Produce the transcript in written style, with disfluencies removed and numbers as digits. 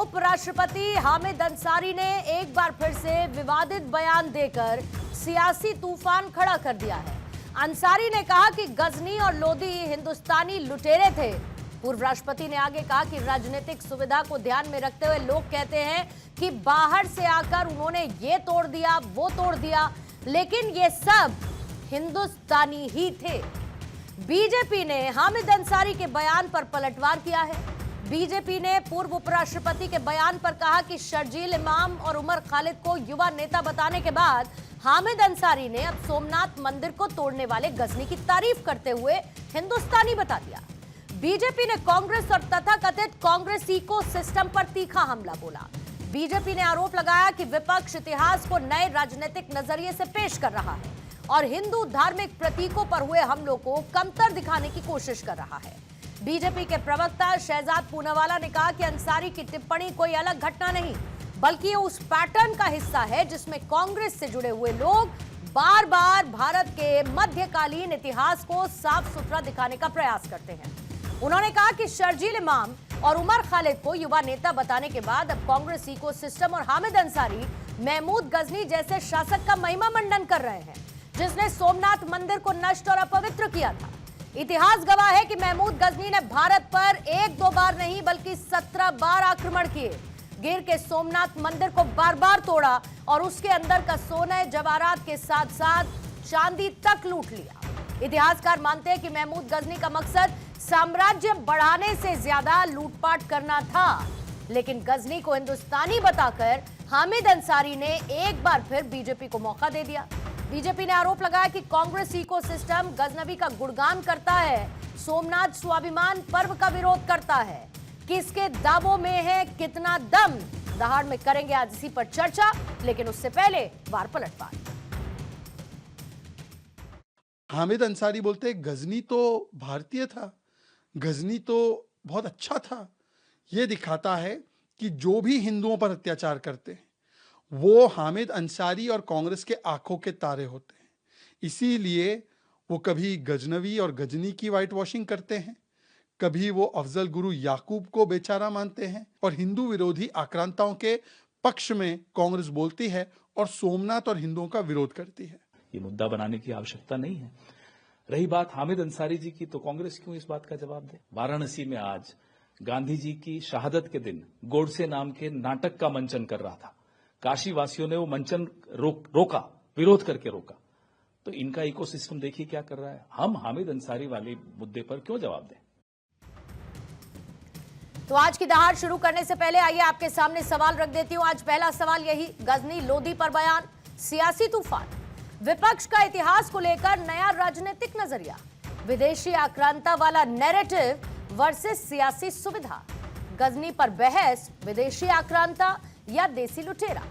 उपराष्ट्रपति हामिद अंसारी ने एक बार फिर से विवादित बयान देकर सियासी तूफान खड़ा कर दिया है। अंसारी ने कहा कि गजनी और लोदी हिंदुस्तानी लुटेरे थे। पूर्व राष्ट्रपति ने आगे कहा कि राजनीतिक सुविधा को ध्यान में रखते हुए लोग कहते हैं कि बाहर से आकर उन्होंने ये तोड़ दिया, वो तोड़ दिया, लेकिन ये सब हिंदुस्तानी ही थे। बीजेपी ने हामिद अंसारी के बयान पर पलटवार किया है। बीजेपी ने पूर्व उपराष्ट्रपति के बयान पर कहा कि शर्जील इमाम और उमर खालिद को युवा नेता बताने के बाद हामिद अंसारी ने अब सोमनाथ मंदिर को तोड़ने वाले गजनी की तारीफ करते हुए हिंदुस्तानी बता दिया। बीजेपी ने कांग्रेस और तथाकथित कांग्रेस इको सिस्टम पर तीखा हमला बोला। बीजेपी ने आरोप लगाया कि विपक्ष इतिहास को नए राजनीतिक नजरिए से पेश कर रहा है और हिंदू धार्मिक प्रतीकों पर हुए हमलों को कमतर दिखाने की कोशिश कर रहा है। बीजेपी के प्रवक्ता शहजाद पूनावाला ने कहा कि अंसारी की टिप्पणी कोई अलग घटना नहीं, बल्कि ये उस पैटर्न का हिस्सा है जिसमें कांग्रेस से जुड़े हुए लोग बार बार भारत के मध्यकालीन इतिहास को साफ सुथरा दिखाने का प्रयास करते हैं। उन्होंने कहा कि शर्जील इमाम और उमर खालिद को युवा नेता बताने के बाद अब कांग्रेस इको सिस्टम और हामिद अंसारी महमूद गजनी जैसे शासक का महिमा मंडन कर रहे हैं, जिसने सोमनाथ मंदिर को नष्ट और अपवित्र किया था। इतिहास गवाह है कि महमूद गजनी ने भारत पर एक दो बार नहीं बल्कि 17 बार आक्रमण किए, गिर के सोमनाथ मंदिर को बार बार तोड़ा और उसके अंदर का सोने जवाहरात के साथ साथ चांदी तक लूट लिया। इतिहासकार मानते हैं कि महमूद गजनी का मकसद साम्राज्य बढ़ाने से ज्यादा लूटपाट करना था, लेकिन गजनी को हिंदुस्तानी बताकर हामिद अंसारी ने एक बार फिर बीजेपी को मौका दे दिया। बीजेपी ने आरोप लगाया कि कांग्रेस इको सिस्टम गजनवी का गुणगान करता है, सोमनाथ स्वाभिमान पर्व का विरोध करता है। किसके दावों में है कितना दम, दहाड़ में करेंगे आज इसी पर चर्चा, लेकिन उससे पहले वार पलटवार। हामिद अंसारी बोलते हैं गजनी तो भारतीय था, गजनी तो बहुत अच्छा था। यह दिखाता है कि जो भी हिंदुओं पर अत्याचार करते हैं वो हामिद अंसारी और कांग्रेस के आंखों के तारे होते हैं। इसीलिए वो कभी गजनवी और गजनी की वाइट वॉशिंग करते हैं, कभी वो अफजल गुरु याकूब को बेचारा मानते हैं और हिंदू विरोधी आक्रांताओं के पक्ष में कांग्रेस बोलती है और सोमनाथ और हिंदुओं का विरोध करती है। ये मुद्दा बनाने की आवश्यकता नहीं है। रही बात हामिद अंसारी जी की, तो कांग्रेस क्यों इस बात का जवाब दे। वाराणसी में आज गांधी जी की शहादत के दिन गोडसे नाम के नाटक का मंचन कर रहा था। काशी वासियों ने वो मंचन रोका, विरोध करके रोका। तो इनका इकोसिस्टम देखिए क्या कर रहा है। हम हामिद अंसारी वाले मुद्दे पर क्यों जवाब दें। तो आज की दहाड़ शुरू करने से पहले आइए आपके सामने सवाल रख देती हूं। आज पहला सवाल यही, गजनी लोदी पर बयान, सियासी तूफान, विपक्ष का इतिहास को लेकर नया राजनीतिक नजरिया, विदेशी आक्रांता वाला नैरेटिव वर्सेस सियासी सुविधा, गजनी पर बहस, विदेशी आक्रांता या देसी लुटेरा।